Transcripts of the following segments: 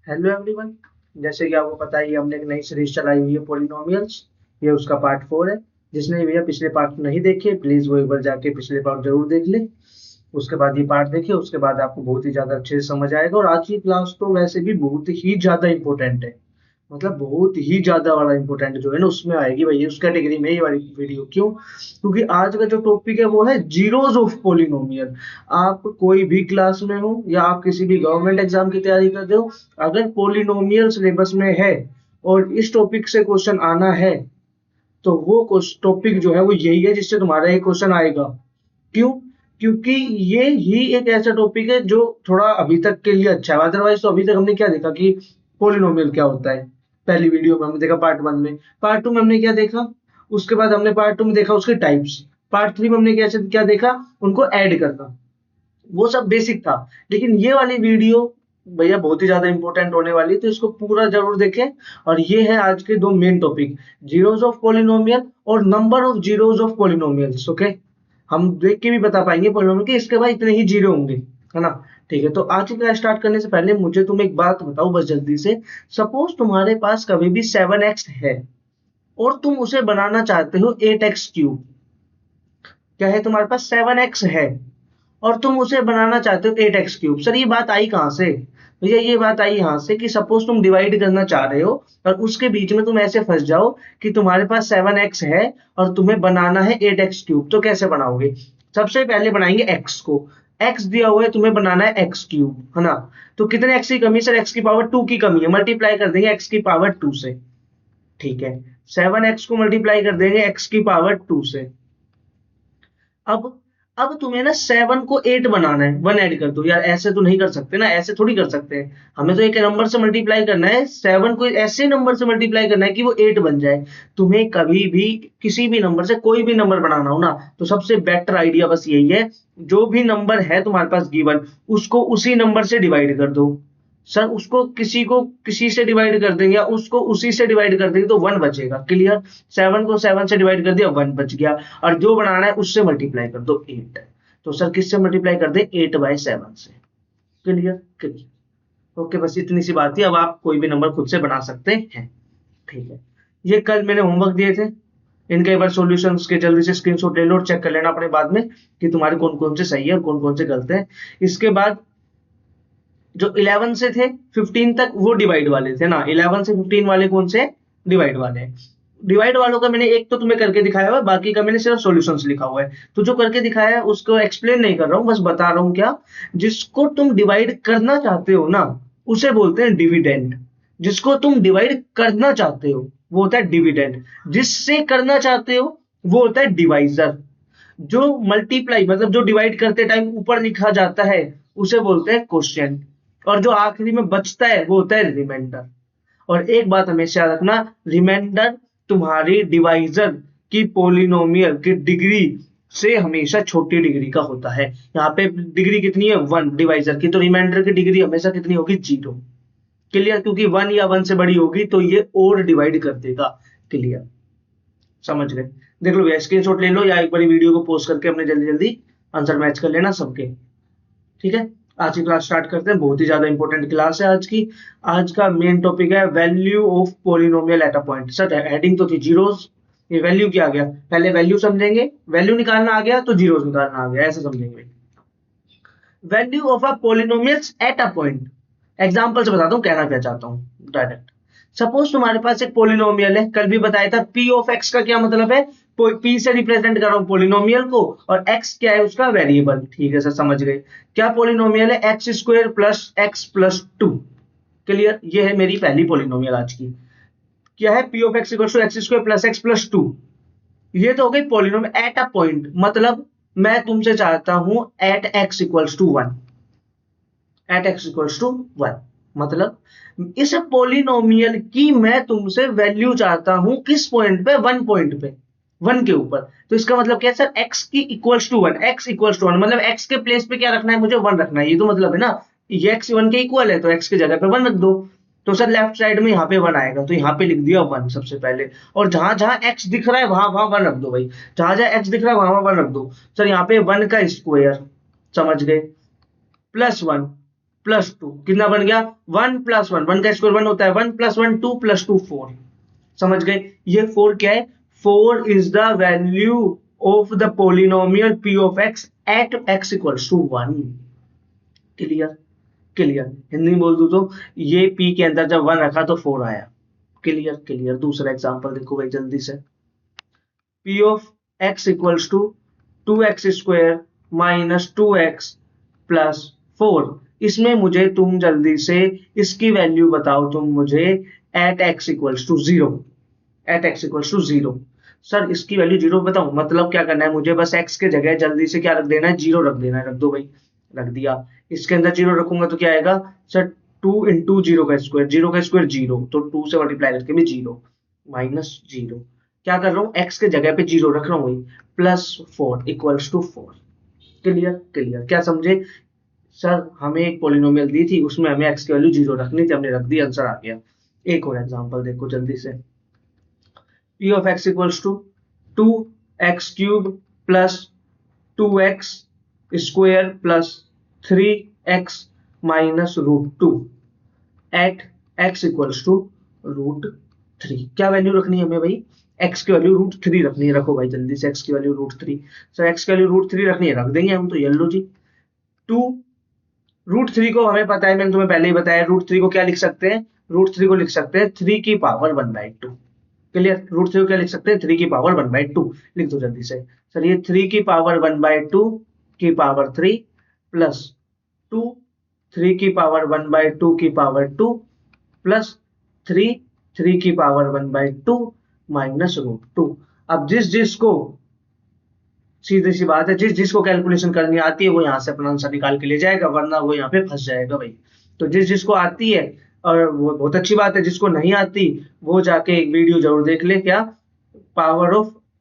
Hello everyone. जैसे कि आपको पता ही है, हमने एक नई सीरीज चलाई हुई है पॉलिनोमियल्स। ये उसका पार्ट 4 है। जिसने भैया पिछले पार्ट नहीं देखे, प्लीज वो एक बार जाके पिछले पार्ट जरूर देख ले। उसके बाद ये पार्ट देखिए, उसके बाद आपको बहुत ही ज्यादा अच्छे से समझ आएगा। और आज की क्लास तो वैसे भी बहुत ही ज्यादा इंपॉर्टेंट है। मतलब बहुत ही ज्यादा वाला इंपॉर्टेंट जो है ना, उसमें आएगी भाई, उस कैटेगरी में ये वाली वीडियो। क्यों? क्योंकि आज का जो टॉपिक है वो है जीरोज ऑफ पोलिनोमियल। आप कोई भी क्लास में हो या आप किसी भी गवर्नमेंट एग्जाम की तैयारी कर रहे हो, अगर पोलिनोमियल सिलेबस में है और इस टॉपिक से क्वेश्चन आना है, तो वो टॉपिक जो है वो यही है जिससे तुम्हारा एक क्वेश्चन आएगा। क्यों? क्योंकि ये ही एक ऐसा टॉपिक है जो थोड़ा अभी तक के लिए अच्छा है। अदरवाइज तो अभी तक हमने क्या देखा कि पोलिनोमियल क्या होता है। पहली वीडियो में हमने देखा पार्ट 1 में। पार्ट 2 में हमने क्या देखा? उसके बाद हमने पार्ट 2 में देखा उसके टाइप्स। पार्ट 3 में हमने क्या क्या देखा? उनको ऐड करना। वो सब बेसिक था। लेकिन ये वाली वीडियो भैया बहुत ही ज्यादा इंपॉर्टेंट होने वाली है, तो इसको पूरा जरूर देखें। और ये है आज के दो main topic, zeros of polynomial और number of zeros of polynomials. Okay, हम देख के भी बता पाएंगे पॉलिनोमियल के इसके बाद इतने ही जीरो होंगे, है ना। ठीक है, तो आज की क्लास स्टार्ट करने से पहले मुझे तुम एक बात बताओ बस जल्दी से। सपोज तुम्हारे पास कभी भी 7x है और तुम उसे बनाना चाहते हो 8x क्यूब। क्या है तुम्हारे पास? 7x है और तुम उसे बनाना चाहते हो 8x क्यूब। सर ये बात आई कहां से? भैया ये बात आई यहाँ से कि सपोज तुम डिवाइड करना चाह रहे हो और उसके बीच में तुम ऐसे फंस जाओ कि तुम्हारे पास 7x है और तुम्हें बनाना है 8x क्यूब। तो कैसे बनाओगे? सबसे पहले बनाएंगे x को। x दिया हुआ है, तुम्हें बनाना है x क्यूब, है ना। तो कितने x की कमी? सर x की पावर 2 की कमी है, मल्टीप्लाई कर देंगे x की पावर 2 से। ठीक है, 7x को मल्टीप्लाई कर देंगे x की पावर 2 से। अब अब तुम्हें ना 7 को 8 बनाना है, 1 ऐड कर दो। यार ऐसे तो नहीं कर सकते ना, ऐसे थोड़ी कर सकते हैं। हमें तो एक नंबर से मल्टीप्लाई करना है, 7 को ऐसे नंबर से मल्टीप्लाई करना है कि वो 8 बन जाए। तुम्हें कभी भी किसी भी नंबर से कोई भी नंबर बनाना हो ना, तो सबसे बेटर आइडिया बस यही है, जो भी नंबर है तुम्हारे पास गिवन, उसको उसी नंबर से डिवाइड कर दो। सर उसको किसी को किसी से डिवाइड कर देंगे या उसको उसी से डिवाइड कर देंगे तो 1 बचेगा। क्लियर? 7 को 7 से डिवाइड कर दिया, 1 बच गया। और जो बनाना है उससे मल्टीप्लाई कर दो 8। तो सर किससे मल्टीप्लाई कर दे? 8/7 से। क्लियर? क्लियर। ओके, बस इतनी सी बात थी। अब आप कोई भी नंबर खुद से बना सकते हैं। ठीक है, ये कल मैंने होमवर्क दिए थे, इनके एक बार सॉल्यूशंस के जल्दी से स्क्रीनशॉट ले लो और चेक कर लेना अपने बाद में कि तुम्हारे कौन कौन से सही है और कौन कौन से गलत है। इसके बाद जो 11 से थे 15 तक वो डिवाइड वाले थे ना। 11 से 15 वाले कौन से? डिवाइड वाले हैं। डिवाइड वालों का मैंने एक तो तुम्हें करके दिखाया हुआ है, बाकी का मैंने सिर्फ सॉल्यूशंस लिखा हुआ है। तो जो करके दिखाया है उसको एक्सप्लेन नहीं कर रहा हूँ, बस बता रहा हूँ क्या। जिसको तुम डिवाइड करना चाहते हो ना, उसे बोलते हैं डिविडेंड। जिसको तुम डिवाइड करना चाहते हो वो होता है डिविडेंड। जिससे करना चाहते हो वो होता है डिवाइजर। जो मल्टीप्लाई मतलब जो डिवाइड करते टाइम ऊपर लिखा जाता है उसे बोलते हैं क्वोशिएंट। और जो आखिरी में बचता है वो होता है रिमाइंडर। और एक बात हमेशा याद रखना, रिमाइंडर तुम्हारी डिवाइजर की पोलिनोमियल की डिग्री से हमेशा छोटी डिग्री का होता है। यहाँ पे डिग्री कितनी है? 1 डिवाइजर की, तो रिमाइंडर की डिग्री हमेशा कितनी होगी? 0। क्लियर? क्योंकि 1 या 1 से बड़ी होगी तो ये और डिवाइड कर देगा। क्लियर? समझ गए? देख लो भैया, स्क्रीनशॉट ले लो या एक बारी वीडियो को पोस्ट करके अपने जल्दी जल्दी आंसर मैच कर लेना सबके। ठीक है, आज की क्लास स्टार्ट करते हैं। बहुत ही ज्यादा इंपॉर्टेंट क्लास है आज की। आज का मेन टॉपिक है value of polynomial at a point. Sir heading तो थी जीरोस, ये वैल्यू क्या आ गया? पहले वैल्यू समझेंगे, वैल्यू निकालना आ गया तो जीरोस निकालना आ गया, ऐसे समझेंगे। Value of a polynomials at a point. Example से बताता हूँ कहना क्या चाहता हूँ डायरेक्ट। सपोज तुम्हारे पास एक पोलिनोमियल है, कल भी बताया था पी ऑफ एक्स का क्या मतलब है? पी से रिप्रेजेंट कर रहा हूं पोलिनोमियल को और एक्स क्या है? उसका वेरिएबल। ठीक है सर, समझ गए। क्या पोलिनोमियल है? X square plus x plus 2। Clear? ये है मेरी पहली पोलिनोमियल आज की। क्या है? P of x equal to x square plus x plus 2। ये तो हो गई पोलिनोमियल एट अ पॉइंट। मतलब मैं तुमसे चाहता हूं at x equals to 1। At x equals to 1 मतलब इस पोलिनोमियल की मैं तुमसे वैल्यू चाहता हूं किस पॉइंट पे? 1 पॉइंट पे, 1 के ऊपर। तो इसका मतलब क्या है सर? x की equals to 1, x equals to 1 मतलब x के प्लेस पे क्या रखना है मुझे? 1 रखना है। ये तो मतलब है ना, ये x 1 के इक्वल है तो x की जगह पे 1 रख दो। तो सर लेफ्ट साइड में यहाँ पे 1 आएगा तो यहाँ पे लिख दिया 1 सबसे पहले। और जहां जहां x दिख रहा है वहां वहां 1 रख दो भाई। जहां जहां x दिख रहा है वहां वहां 1 रख दो। सर यहाँ पे 1 का स्क्वायर, समझ गए, प्लस 1 प्लस 2 कितना बन गया 1 प्लस 1, 1 का स्क्वायर 1 होता है, 1 प्लस 1 2 प्लस 2 4। समझ गए? ये 4 क्या है? 4 is the value of the polynomial p of x at x equals to 1। Clear? Clear? Hindi में बोल दूं तो ये p के अंदर जब 1 रखा तो 4 आया। क्लियर? क्लियर? दूसरा एग्जांपल देखो भाई जल्दी से। p of x equals to 2x square minus 2x plus 4। इसमें मुझे तुम जल्दी से इसकी वैल्यू बताओ तुम मुझे at x equals to 0। At x equals to 0। Sir इसकी वैल्यू 0 बताऊं, मतलब क्या करना है मुझे? बस x के जगह जल्दी से क्या रख देना है? 0 रख देना है। रख दो भाई, रख दिया। इसके अंदर 0 रखूंगा तो क्या आएगा सर? 2 इंटू 0 का स्क्वायर, 0 का स्क्वायर 0, तो 2 से मल्टीप्लाई करके भी 0 माइनस 0। क्या कर रहा हूँ? x के जगह पे 0 रख रहा हूँ, plus 4 equals to 4। Clear? Clear? क्या समझे? सर हमें एक पोलिनोमियल दी थी, उसमें हमें x की वैल्यू 0 रखनी थी, हमने रख दी, आंसर आ गया। एक और एग्जांपल देखो जल्दी से। p of x equals to 2x cube plus 2x square plus 3x minus root 2 at x equals to root 3। क्या वैल्यू रखनी है हमें भाई? x की वैल्यू रूट 3 रखनी है। रखो भाई जल्दी से, x की वैल्यू रूट 3। सर x की वैल्यू रूट 3 रखनी है, रख देंगे हम तो। ये लो जी, 2 रूट 3 को हमें पता है, मैंने तुम्हें पहले ही बताया, रूट 3 को क्या लिख सकते हैं? रूट 3 को लिख सकते हैं 3 की पावर 1/2। क्लियर? रूट 3 को क्या लिख सकते हैं? 3 की पावर 1/2। लिख दो जल्दी से। सर ये 3 की पावर 1/2 की पावर 3 प्लस 2 3 की पावर 1/2 की पावर 2 प्लस 3 3 की पावर 1/2 माइनस रूट 2। अब जिस जिसको, सीधी सी बात है, जिस जिसको कैलकुलेशन करनी आती है वो यहाँ से अपना आंसर निकाल के ले जाएगा, वरना वो यहाँ पे फंस जाएगा भाई। तो जिस जिसको आती है, और वो बहुत अच्छी बात है, जिसको नहीं आती वो जाके एक वीडियो जरूर देख ले। क्या?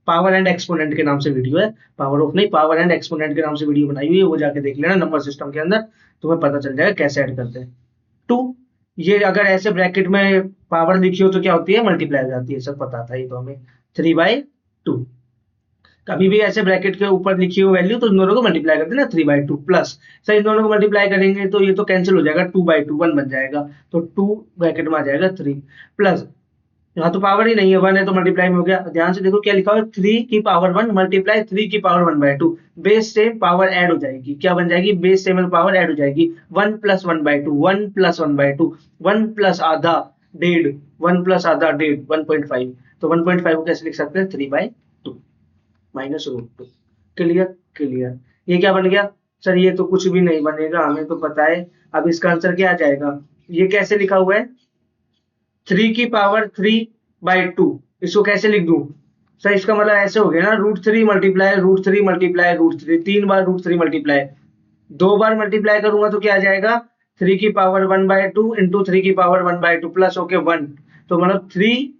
पावर एंड एक्सपोनेंट के नाम से वीडियो है, पावर ऑफ नहीं, पावर एंड एक्सपोनेंट के नाम से वीडियो बनाई हुई है, वो जाके देख लेना नंबर सिस्टम के अंदर, तुम्हें पता चल जाएगा कैसे ऐड करते हैं। 2 ये अगर ऐसे ब्रैकेट में पावर लिखी हो तो क्या होती है? मल्टीप्लाई हो जाती है, सब पता था ये तो हमें। 3/2 कभी भी ऐसे ब्रैकेट के ऊपर लिखी हुई वैल्यू तो इन दोनों को मल्टीप्लाई कर देना, 3/2 प्लस, सर इन दोनों को मल्टीप्लाई करेंगे तो ये तो कैंसिल हो जाएगा, 2/2 1 बन जाएगा, तो 2 ब्रैकेट में आ जाएगा 3 प्लस, यहाँ तो पावर ही नहीं है, 1 है तो मल्टीप्लाई में हो गया। ध्यान से देखो क्या लिखा हुआ है, 3 की पावर 1 मल्टीप्लाई 3 की पावर 1/2, बेस से पावर ऐड हो जाएगी। क्या बन जाएगी? बेस से पावर ऐड हो जाएगी, 1 प्लस 1/2, 1 प्लस 1/2, 1 प्लस आधा 1.5, 1 प्लस आधा 1.5, 1.5, तो 1.5 को कैसे लिख सकते हैं? 3/2 माइनस रूट 2। क्लियर? क्लियर? ये क्या बन गया सर? ये तो कुछ भी नहीं बनेगा, हमें तो पता है। अब इसका आंसर क्या आ जाएगा? ये कैसे लिखा हुआ है? 3 की पावर 3/2, इसको कैसे लिख दूं सर? इसका मतलब ऐसे हो गया ना, √3 मल्टीप्लाई √3 मल्टीप्लाई √3, 3 बार √3 मल्टीप्लाई, 2 बार मल्टीप्लाई करूंगा तो क्या आ जाएगा? 3 की पावर 1/2 इंटू 3 की पावर 1/2 प्लस होके 1, तो मतलब 3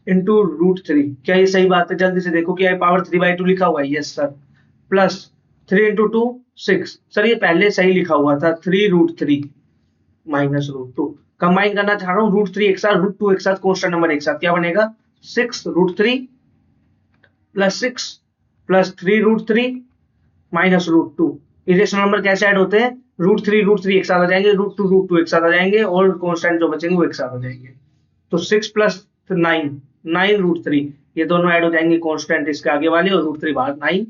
इंटू √3। क्या ये सही बात है? जल्दी से देखो, क्या पावर 3/2 लिखा हुआ है? Yes sir. Plus 3 into 2 6, sir ये पहले सही लिखा हुआ था, 3√3 माइनस √2। कंबाइन करना चाह रहा हूँ √3 एक साथ, √2 एक साथ, कांस्टेंट नंबर एक साथ, क्या बनेगा? 6√3 plus 6 plus 3√3 minus √2। Irrational number कैसे ऐड होते हैं? √3 एक साथ आ जाएंगे, √2 एक साथ आ जाएंगे, और कांस्टेंट जो बचेंगे वो एक साथ आ जाएंगे। तो 6 प्लस 9 9√3, ये दोनों ऐड हो जाएंगे कांस्टेंट इसके आगे वाले, और √3 बाहर, 9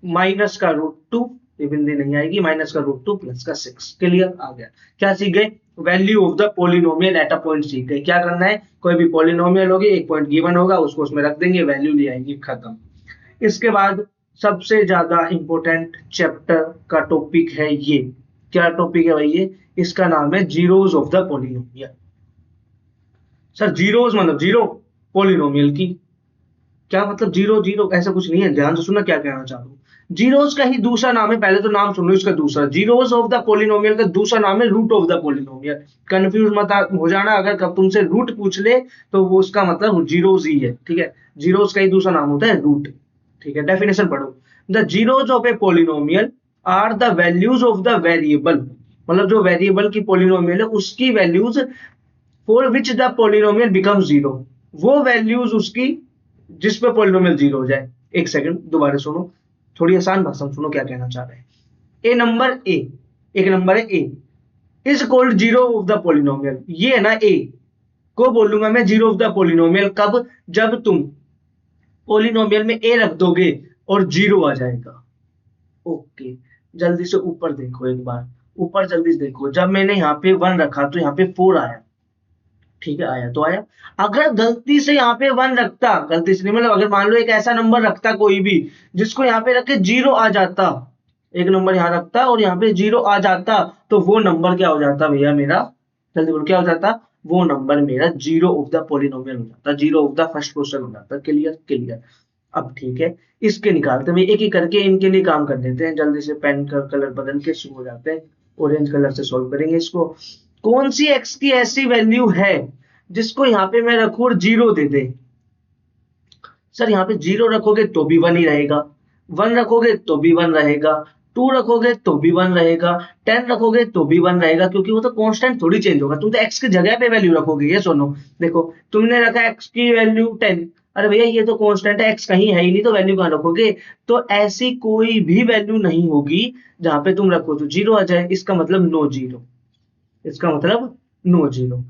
माइनस का √2, ये बिंदी नहीं आएगी, माइनस का √2 प्लस का 6। क्लियर? आ गया। क्या सीख गए? Value of the polynomial at a point सीख गए। क्या करना है? कोई भी पोलिनोमियल होगी, एक पॉइंट गिवन होगा, उसको उसमें रख देंगे, वैल्यू ले आएंगे, खत्म। इसके बाद सबसे ज्यादा इंपॉर्टेंट चैप्टर का टॉपिक है ये। क्या टॉपिक है भाई ये? इसका नाम है zeros of the polynomial. Sir zeros मतलब जीरो पोलिनोमियल की, क्या मतलब? जीरो जीरो ऐसा कुछ नहीं है, ध्यान से सुनना क्या कहना चाह रहा हूँ। जीरोज का ही दूसरा नाम है, पहले तो नाम सुन लो इसका दूसरा, जीरोज ऑफ द पोलिनोमियल का दूसरा नाम है root of the polynomial. Confuse मत हो जाना, अगर कब तुमसे रूट पूछ ले तो वो उसका मतलब जीरोज ही है, ठीक है? जीरोज का ही दूसरा नाम होता है रूट, ठीक है? डेफिनेशन पढ़ो। The zeros of a polynomial are the values of the variable, मतलब जो वेरिएबल की पोलिनोमियल है उसकी values for which the polynomial become zero, वो वैल्यूज उसकी जिस पे पोलिनोमियल जीरो हो जाए। एक सेकंड दोबारा सुनो, थोड़ी आसान भाषा में सुनो क्या कहना चाह रहे हैं। ए नंबर ए, एक नंबर है a, is called zero of the polynomial. ये है ना ए को बोलूंगा मैं जीरो ऑफ द पोलिनोमियल कब, जब तुम पोलिनोमियल में ए रख दोगे और जीरो आ जाएगा। ओके, जल्दी से ऊपर देखो एक बार, ऊपर जल्दी से देखो, जब मैंने यहाँ पे 1 रखा तो यहाँ पे 4 आया, ठीक है, आया तो आया। अगर गलती से यहाँ पे 1 रखता, गलती से नहीं मतलब अगर मान लो एक ऐसा नंबर रखता कोई भी जिसको यहाँ पे रख के 0 आ जाता, एक नंबर यहाँ रखता और यहाँ पे 0 आ जाता, तो वो नंबर क्या हो जाता भैया मेरा, जल्दी बोलो क्या हो जाता, वो नंबर मेरा जीरो ऑफ द पोलिनोमियल हो जाता, zero of the first question हो जाता। Clear clear. अब ठीक है, इसके निकालते हैं, एक एक करके इनके लिए काम कर देते हैं, जल्दी से पेन का कलर बदल के शुरू हो जाते हैं, ऑरेंज कलर से सॉल्व करेंगे इसको। कौन सी एक्स की ऐसी वैल्यू है जिसको यहाँ पे मैं रखूं और 0 दे दे। सर यहाँ पे 0 रखोगे तो भी 1 ही रहेगा, 1 रखोगे तो भी 1 रहेगा, 2 रखोगे तो भी 1 रहेगा, 10 रखोगे तो भी 1 रहेगा, क्योंकि वो तो कांस्टेंट थोड़ी चेंज होगा, तुम तो x की जगह पे वैल्यू रखोगे। ये सुनो, देखो तुमने रखा x की वैल्यू 10, अरे भैया ये तो कांस्टेंट है, x कहीं है ही नहीं, तो वैल्यू कहाँ रखोगे। तो ऐसी कोई भी वैल्यू नहीं होगी जहां पे तुम रखो तो 0 आ जाए, इसका मतलब नो जीरो, इसका मतलब no zero,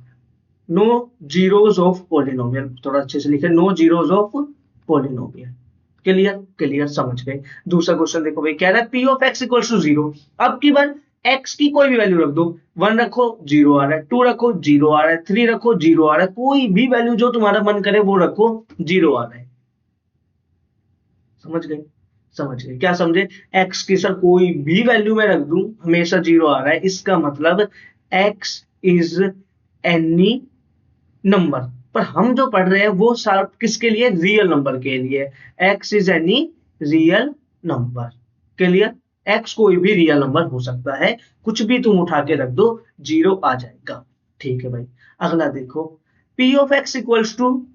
no zeros of polynomial. थोड़ा अच्छे से लिखे, no zeros of polynomial. Clear clear, समझ गए। दूसरा क्वेश्चन देखो भाई, कह रहा है p of x equals to 0। अब की बार एक्स की कोई भी वैल्यू रख दो, 1 रखो 0 आ रहा है, 2 रखो 0 आ रहा है, 3 रखो 0 आ रहा है, कोई भी वैल्यू जो तुम्हारा मन करे वो रखो, 0 आ रहा है। समझ गए, समझ गए, क्या समझे। एक्स की सर कोई भी वैल्यू में रख दूं हमेशा 0 आ रहा है, इसका मतलब एक्स इज एनी नंबर। पर हम जो पढ़ रहे हैं वो साफ किसके लिए, रियल नंबर के लिए, x is any real number. Clear, x कोई भी रियल नंबर हो सकता है, कुछ भी तुम उठा के रख दो 0 आ जाएगा। ठीक है भाई, अगला देखो, p of x equals to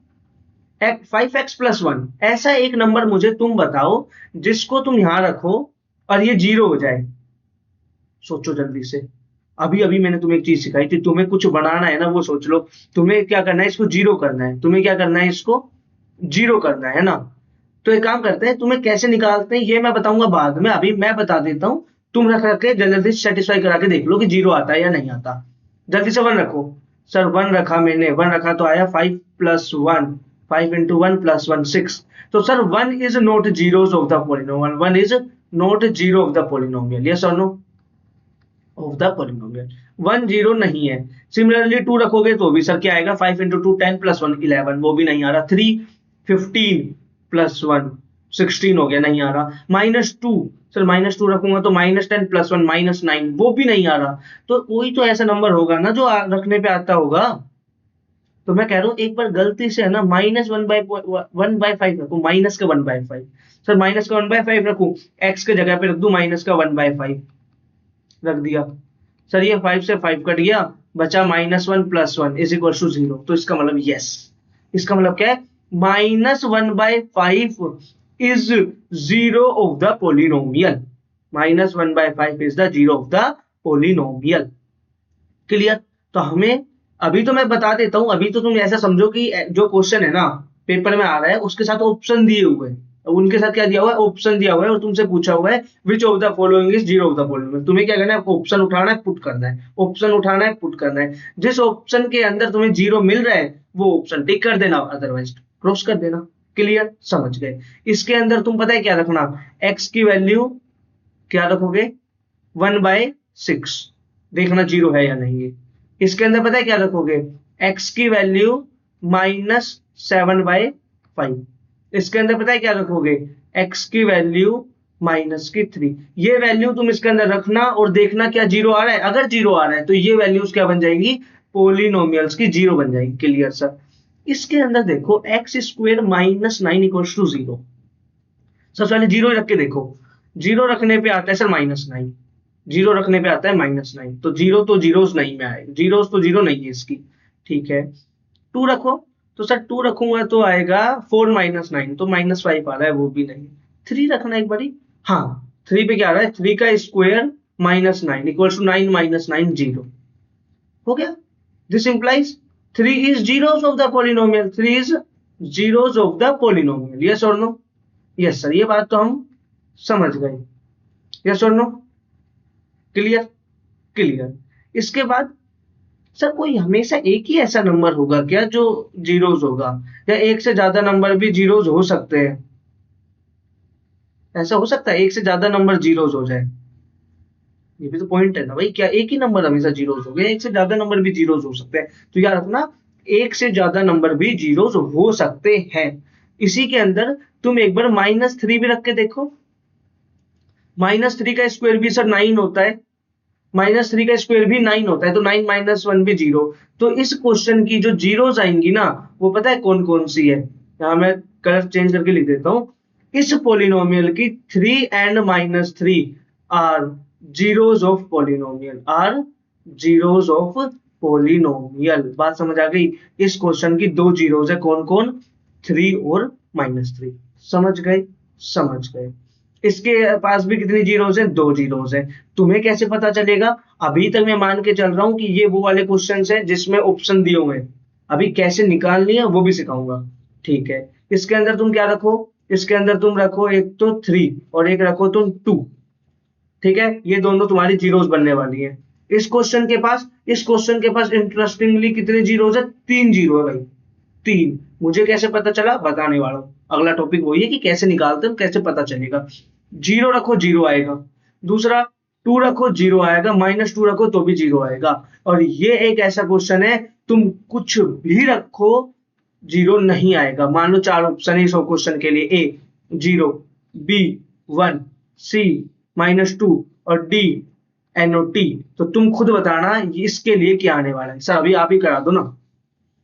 5x plus 1। ऐसा एक नंबर मुझे तुम बताओ जिसको तुम यहां रखो और ये 0 हो जाए। सोचो जल्दी से, अभी अभी मैंने तुम्हें एक चीज सिखाई थी, तुम्हें कुछ बनाना है ना, वो सोच लो, तुम्हें क्या करना है, इसको 0 करना है, तुम्हें क्या करना है, इसको 0 करना है ना। तो एक काम करते हैं, तुम्हें कैसे निकालते हैं ये मैं बताऊंगा बाद में, अभी मैं बता देता हूं, तुम रख रख के जल्दी सेटिस्फाई करा के देख लो कि 0 आता है या नहीं आता। जल्दी से 1 रखो। सर 1 रखा मैंने, 1 रखा तो आया 5 प्लस 1, 5 इंटू 1 प्लस 1 6। तो sir 1 is not zeros of the polynomial, 1 is not zero of the polynomial, yes और नो, ऑफ द पोलिनोमियल 1 0 नहीं है। सिमिलरली 2 रखोगे तो भी सर क्या आएगा, 5 इंटू 2 10 प्लस 1 11, वो भी नहीं आ रहा। 3 15 प्लस 1 16 हो गया, नहीं आ रहा। -2, सर -2 रखूंगा तो -10 प्लस 1 -9, वो भी नहीं आ रहा। तो कोई तो ऐसा नंबर होगा ना जो रखने पे आता होगा। तो मैं कह रहा हूँ एक बार गलती से है ना -1/5 रखू, माइनस का 1/5, सर माइनस का 1/5 रखू, एक्स के जगह पे रख दू माइनस का 1/5 रख दिया। सर ये 5 से 5 कट गया, बचा -1 प्लस 1 इज इक्वल टू 0। तो इसका मतलब यस, इसका मतलब क्या है, -1/5 is 0 of the polynomial, -1/5 is the 0 of the polynomial. Clear. तो हमें अभी तो मैं बता देता हूं, अभी तो तुम ऐसा समझो कि जो क्वेश्चन है ना पेपर में आ रहा है उसके साथ ऑप्शन दिए हुए हैं, उनके साथ क्या दिया हुआ है, ऑप्शन दिया हुआ है, और तुमसे पूछा हुआ है which of the following is 0 of the polynomial. तुम्हें क्या करना है, ऑप्शन उठाना है, पुट करना है, ऑप्शन उठाना है, पुट करना है। जिस ऑप्शन के अंदर तुम्हें 0 मिल रहा है वो ऑप्शन टिक कर देना, अदरवाइज क्रॉस कर देना। क्लियर, समझ गए। इसके अंदर तुम पता है क्या रखना, एक्स की वैल्यू क्या रखोगे, 1/6, देखना 0 है या नहीं है। इसके अंदर पता है क्या रखोगे, x की वैल्यू -7/5। इसके अंदर पता है क्या रखोगे, x की वैल्यू -3। ये वैल्यू तुम इसके अंदर रखना और देखना क्या 0 आ रहा है। अगर 0 आ रहा है तो ये वैल्यूज क्या बन जाएंगी, पोलिनोमियल्स की 0 बन जाएंगी। Clear sir. इसके अंदर देखो x² -9 इक्वल्स टू 0। सबसे पहले 0 रख के देखो, 0 रखने पे आता है सर -9, 0 रखने पे आता है -9, तो 0 तो जीरोस नहीं में आएगा, जीरोस तो 0 नहीं है इसकी। ठीक है, 2 रखो तो सर 2 रखूंगा तो आएगा 4 -9, तो -5 आ रहा है, वो भी नहीं। 3 रखना एक बारी, हाँ 3 पे क्या आ रहा है, 3 का स्क्वायर -9 इक्वल्स टू 9 -9 0 हो गया। This implies 3 is zeros of the polynomial, 3 is zeros of the polynomial, yes और नो। यस सर, ये बात तो हम समझ गए, यस और नो। Clear clear. इसके बाद सर कोई हमेशा एक ही ऐसा नंबर होगा क्या जो जीरोज होगा, या एक से ज्यादा नंबर भी जीरोज हो सकते हैं? ऐसा हो सकता है एक से ज्यादा नंबर जीरोज हो जाए? ये भी तो पॉइंट है ना भाई, क्या एक ही नंबर हमेशा जीरोज हो गया? एक से ज्यादा नंबर भी जीरोज हो सकते हैं। तो याद रखना, एक से ज्यादा नंबर भी जीरोज हो सकते हैं। इसी के अंदर तुम एक बार -3 भी रख के देखो। -3 का स्क्वायर भी सर 9 होता है, -3 का स्क्वायर भी 9 होता है, तो 9 - 1 भी 0। तो इस क्वेश्चन की जो जीरोज आएंगी ना, वो पता है कौन कौन सी है? यहाँ मैं कलर चेंज करके लिख देता हूँ। इस पोलिनोमियल की 3 and -3 are zeros of polynomial, are zeros of polynomial. बात समझ आ गई? इस क्वेश्चन की दो जीरोज है, कौन कौन? 3 और -3। समझ गए? समझ गए। इसके पास भी कितनी जीरोज हैं? 2 जीरोज हैं। तुम्हें कैसे पता चलेगा? अभी तक मैं मान के चल रहा हूं कि ये वो वाले क्वेश्चंस हैं जिसमें ऑप्शन दिए हुए हैं। अभी कैसे निकालनी है वो भी सिखाऊंगा, ठीक है? इसके अंदर तुम क्या रखो? इसके अंदर तुम रखो एक तो 3 और एक रखो तुम 2, ठीक है? ये दोनों तुम्हारी जीरोज बनने वाली है। इस क्वेश्चन के पास इंटरेस्टिंगली कितने जीरोज है? 3 जीरो है भाई, 3। मुझे कैसे पता चला बताने वाला हूँ। अगला टॉपिक वही है कि कैसे निकालते हैं, कैसे पता चलेगा। 0 रखो 0 आएगा, दूसरा 2 रखो 0 आएगा, -2 रखो तो भी 0 आएगा। और ये एक ऐसा क्वेश्चन है, तुम कुछ भी रखो 0 नहीं आएगा। मान लो 4 ऑप्शन है इस क्वेश्चन के लिए, ए 0, बी 1, सी -2 और डी NOT। तो तुम खुद बताना इसके लिए क्या आने वाला है। सर अभी आप ही करा दो ना।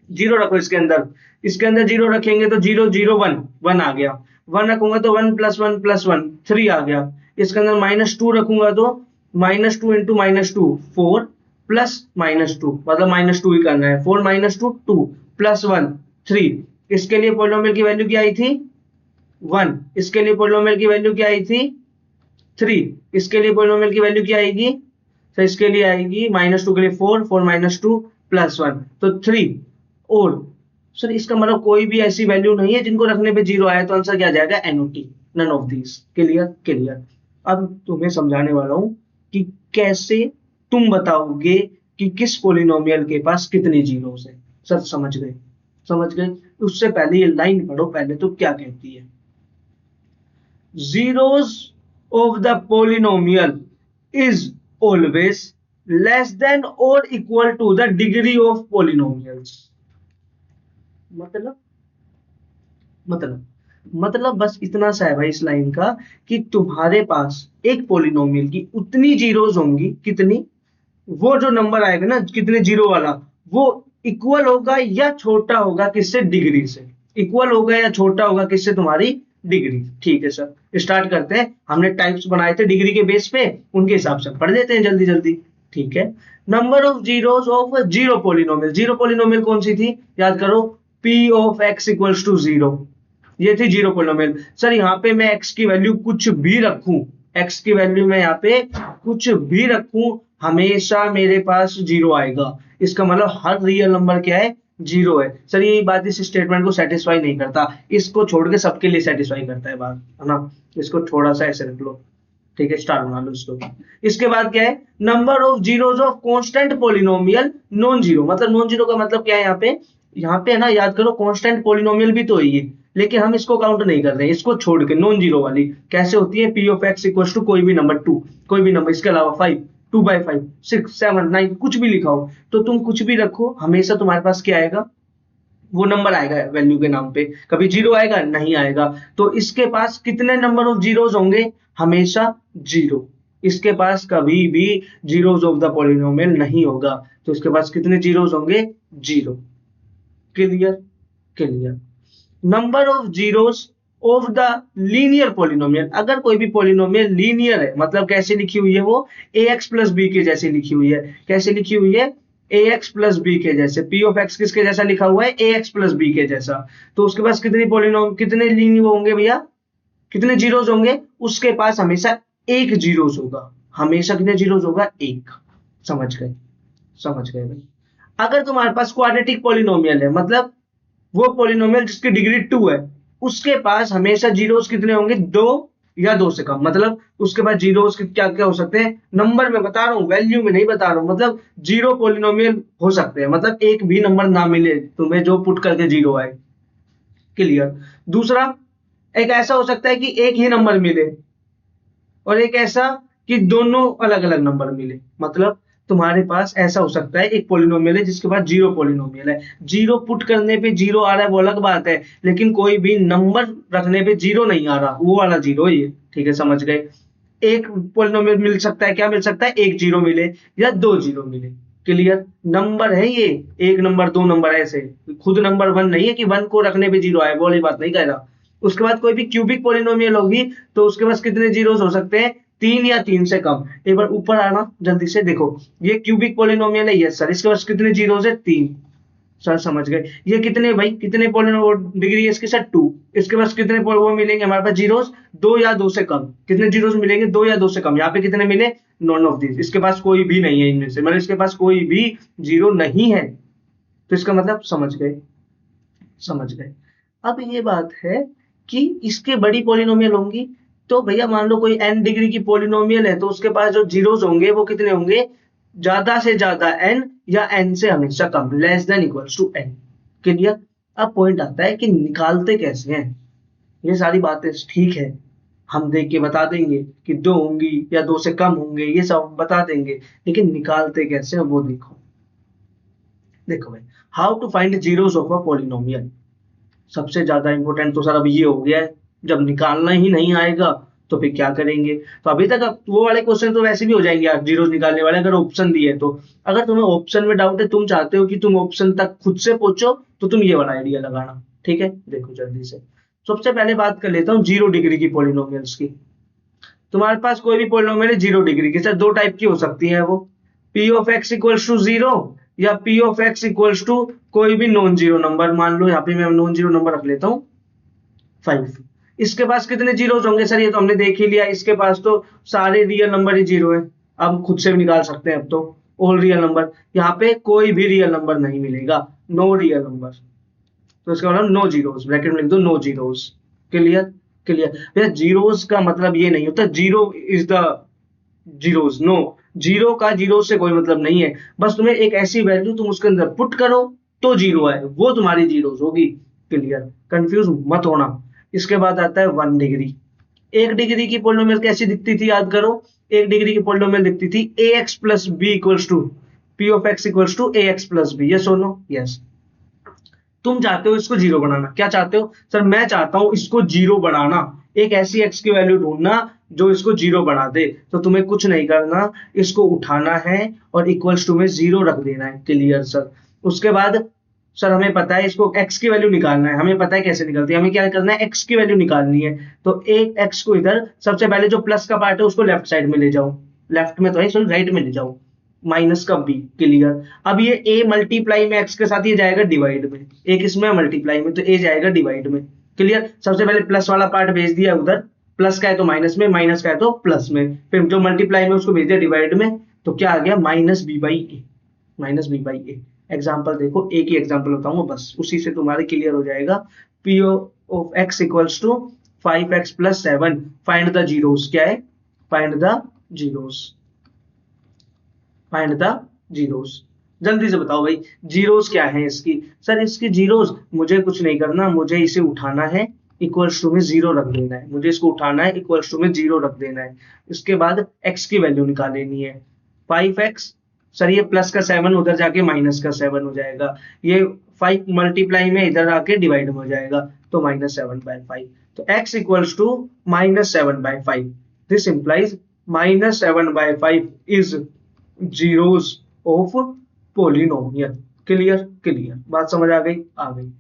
0 रखो इसके अंदर, 0 रखेंगे तो 0 0 1 1 आ गया, 1 रखूंगा तो 1 + 1 + 1 3 आ गया। इसके अंदर -2 रखूंगा तो -2 × -2 4 प्लस -2, मतलब -2 ही करना है। 4 - 2 2 + 1 3। इसके लिए पॉलिनोमियल की वैल्यू क्या आई थी? 1। इसके लिए पॉलिनोमियल की वैल्यू क्या आई थी? 3। इसके लिए पॉलिनोमियल की वैल्यू क्या आएगी? तो इसके लिए आएगी -2 के लिए 4 4 - 2 + 1 तो 3। और सर इसका मतलब कोई भी ऐसी वैल्यू नहीं है जिनको रखने पे 0 आया, तो आंसर क्या जाएगा? NOT, none of these. Clear clear. अब तुम्हें समझाने वाला हूं कि कैसे तुम बताओगे कि किस पोलिनोमियल के पास कितने जीरोस है। सर समझ गए? समझ गए। उससे पहले ये लाइन पढ़ो पहले, तो क्या कहती है? zeros of the polynomial is always less than or equal to the degree of polynomials। मतलब मतलब बस इतना सा है भाई इस लाइन का, कि तुम्हारे पास एक पोलिनोमियल की उतनी जीरोज होंगी, कितनी? वो जो नंबर आएगा ना कितने जीरो वाला, वो इक्वल होगा या छोटा होगा किससे? डिग्री से। इक्वल होगा या छोटा होगा किससे? तुम्हारी डिग्री। ठीक है सर, स्टार्ट करते हैं। हमने टाइप्स बनाए थे डिग्री के बेस पे, उनके हिसाब से पढ़ लेते हैं जल्दी जल्दी। ठीक है। Number of zeros of zero polynomial. Zero polynomial कौन सी थी? याद करो, P of x = 0। ये थी जीरो पोलिनोमियल। सर यहाँ पे मैं x की वैल्यू कुछ भी रखूं, x की वैल्यू मैं यहाँ पे कुछ भी रखूं, हमेशा मेरे पास 0 आएगा। इसका मतलब हर रियल नंबर क्या है? 0 है। सर ये बात इस स्टेटमेंट को सेटिस्फाई नहीं करता, इसको छोड़ के सबके लिए सेटिस्फाई करता है बात, है ना? इसको थोड़ा सा ऐसे रख लो, ठीक है? स्टार बना लो इसको। इसके बाद क्या है? Number of zeros of constant polynomial non zero. मतलब नॉन जीरो का मतलब क्या है? यहाँ पे है ना, याद करो, कांस्टेंट पोलिनोमियल भी तो है, लेकिन हम इसको काउंट नहीं कर रहे हैं, इसको छोड़ के नॉन जीरो वाली कैसे होती है? P of x = कोई भी नंबर 2, कोई भी नंबर, इसके अलावा 5, 2/5, 6, 7, 9, कुछ भी लिखा हो, तो तुम कुछ भी रखो, हमेशा तुम्हारे पास क्या आएगा? वो नंबर आएगा वैल्यू के नाम पे। कभी 0 आएगा? नहीं आएगा। तो इसके पास कितने नंबर ऑफ जीरोज होंगे? हमेशा 0। इसके पास कभी भी जीरोज ऑफ द पॉलिनोमियल नहीं होगा। तो इसके पास कितने जीरोज होंगे? 0। Clear clear. Number of zeros of the linear polynomial. अगर कोई भी पोलिनोमियल लीनियर है, मतलब कैसे लिखी हुई है वो? ax + b के जैसे लिखी हुई है। कैसे लिखी हुई है? ax + b के जैसे। P of x किसके जैसा लिखा हुआ है? ax + b के जैसा। तो उसके पास कितने लीनियर होंगे भैया? कितने जीरोज होंगे? उसके पास हमेशा एक जीरोज होगा। हमेशा कितने जीरोज होगा? एक। समझ गए? समझ गए भाई। अगर तुम्हारे पास क्वाड्रेटिक पोलिनोमियल है, मतलब वो पोलिनोमियल जिसकी डिग्री 2 है, उसके पास हमेशा जीरोस कितने होंगे? 2 या 2 से कम, मतलब उसके बाद जीरोस क्या क्या हो सकते हैं, नंबर में बता रहा हूँ, वैल्यू में नहीं बता रहा हूँ, मतलब जीरो पोलिनोमियल हो सकते हैं, मतलब एक भी नंबर ना मिले तुम्हें जो पुट करके जीरो आए। क्लियर। दूसरा, एक ऐसा हो सकता है कि एक ही नंबर मिले, और एक ऐसा कि दोनों अलग अलग नंबर मिले, मतलब तुम्हारे पास ऐसा हो सकता है एक पोलिनोमियल है जिसके पास जीरो पोलिनोमियल है, जीरो पुट करने पे जीरो आ रहा है वो अलग बात है, लेकिन कोई भी नंबर रखने पे जीरो नहीं आ रहा, वो वाला जीरो है ये। ठीक है, समझ गए। एक पोलिनोमियल मिल सकता है, क्या मिल सकता है, एक जीरो मिले या दो जीरो मिले। क्लियर। नंबर है ये, एक नंबर दो नंबर ऐसे, खुद नंबर वन नहीं है कि वन को रखने पे जीरो आए, वो वाली बात नहीं कह रहा। उसके बाद कोई भी क्यूबिक पोलिनोमियल होगी तो उसके पास कितने जीरोस हो सकते हैं, तीन या तीन से कम। एक बार ऊपर आना जल्दी से, देखो ये क्यूबिक पोलिनोमियल है, यस सर, इसके पास कितने जीरोस है, तीन। सर समझ गए। ये कितने भाई, कितने डिग्री है इसके साथ, टू। इसके पास कितने वो मिलेंगे हमारे पास जीरोस, दो या दो से कम। कितने जीरोस मिलेंगे, दो या दो से कम। यहाँ पे कितने मिले, नॉन ऑफ दिस, इसके पास कोई भी नहीं है इनमें से, मतलब इसके पास कोई भी जीरो नहीं है। तो इसका मतलब समझ गए, समझ गए। अब ये बात है कि इसके बड़ी पॉलिनोमियल होंगी, तो भैया मान लो कोई n डिग्री की पॉलिनोमियल है तो उसके पास जो जीरोस होंगे वो कितने होंगे, ज्यादा से ज्यादा n या n से हमेशा कम, less than equals to n। Clear. अब पॉइंट आता है कि निकालते कैसे हैं। ये सारी बातें ठीक है, हम देख के बता देंगे कि दो होंगी या दो से कम होंगे, ये सब बता देंगे, लेकिन निकालते कैसे हैं वो देखो। देखो भाई, how to find zeros of a polynomial. सबसे ज्यादा इंपॉर्टेंट तो सर अब ये हो गया है, जब निकालना ही नहीं आएगा तो फिर क्या करेंगे। तो अभी तक अब वो वाले क्वेश्चन तो वैसे भी हो जाएंगे यार, जीरोस निकालने वाले, अगर ऑप्शन दिए तो। अगर तुम्हें ऑप्शन में डाउट है, तुम चाहते हो कि तुम ऑप्शन तक खुद से पहुंचो, तो तुम ये वाला आइडिया लगाना। ठीक है, देखो जल्दी से। सबसे पहले बात कर लेता हूँ जीरो डिग्री की पॉलिनोमियल्स की। तुम्हारे पास कोई भी पॉलिनोमियल है जीरो डिग्री की, सर दो टाइप की हो सकती है वो, p of x equals to zero, या p of x equals to कोई भी नॉन जीरो नंबर। मान लो यहाँ पे मैं नॉन जीरो नंबर रख लेता हूँ 5। इसके पास कितने जीरोस होंगे, सर ये तो हमने देख ही लिया, इसके पास तो सारे रियल नंबर ही जीरो है। अब खुद से भी निकाल सकते हैं अब तो, ऑल रियल नंबर। यहाँ पे कोई भी रियल नंबर नहीं मिलेगा, नो रियल नंबर। तो इसका मतलब नो जीरोस, ब्रैकेट में लिख दो नो जीरोस। क्लियर। क्लियर भैया, जीरोस का मतलब ये नहीं होता zero is the zeros, no. Zero का जीरो से कोई मतलब नहीं है, बस तुम्हें एक ऐसी वैल्यू तुम उसके अंदर पुट करो तो जीरो है, वो तुम्हारी जीरोस होगी। क्लियर, कंफ्यूज मत होना। इसके बाद आता है 1 डिग्री। एक डिग्री की पोलिनोमियल कैसी दिखती थी, याद करो। एक डिग्री की पोलिनोमियल दिखती थी a x plus b equals to p of x equals to a x plus b, yes और नो, यस। तुम चाहते हो इसको जीरो बनाना, क्या चाहते हो, सर मैं चाहता हूं इसको जीरो बनाना, एक ऐसी एक्स की वैल्यू ढूंढना जो इसको जीरो बना दे। तो तुम्हें कुछ नहीं करना, इसको उठाना है और इक्वल्स टू में जीरो रख देना है। Clear sir. उसके बाद सर हमें पता है इसको एक्स की वैल्यू निकालना है, हमें पता है कैसे निकलती है, हमें क्या करना है, एक्स की वैल्यू निकालनी है। तो एक एक्स को इधर, सबसे पहले जो प्लस का पार्ट है उसको लेफ्ट साइड में ले जाओ, लेफ्ट में तो है, सॉरी राइट में ले जाओ, माइनस का बी। क्लियर। अब ये ए मल्टीप्लाई में एक्स के साथ ये जाएगा डिवाइड में, एक इसमें मल्टीप्लाई में, तो ए जाएगा डिवाइड में। क्लियर। सबसे पहले प्लस वाला पार्ट भेज दिया उधर, प्लस का है तो माइनस में, माइनस का है तो प्लस में, फिर जो मल्टीप्लाई में उसको भेज दिया डिवाइड में, तो क्या आ गया, minus b by a, minus b by a. Example देखो, एक ही एग्जाम्पल बताऊंगा बस, उसी से तुम्हारे क्लियर हो जाएगा। P of x equals to 5x plus 7, find the zeros. क्या है, find the zeros, find the zeros. जल्दी से बताओ भाई, जीरोस क्या है इसकी, सर इसकी जीरोस मुझे कुछ नहीं करना, मुझे इसे उठाना है, इक्वल्स टू में जीरो रख देना है, मुझे इसको उठाना है, इक्वल्स टू में जीरो रख देना है। इसके बाद x की वैल्यू निकाल लेनी है, 5x, सर ये प्लस का 7 उधर जाके माइनस का 7 हो जाएगा, ये 5 मल्टीप्लाई में इधर आके डिवाइड हो जाएगा, तो -7/5। तो x equals to -7/5, this implies -7/5 is zeros of polynomial. Clear, clear, बात समझ आ गई, आ गई।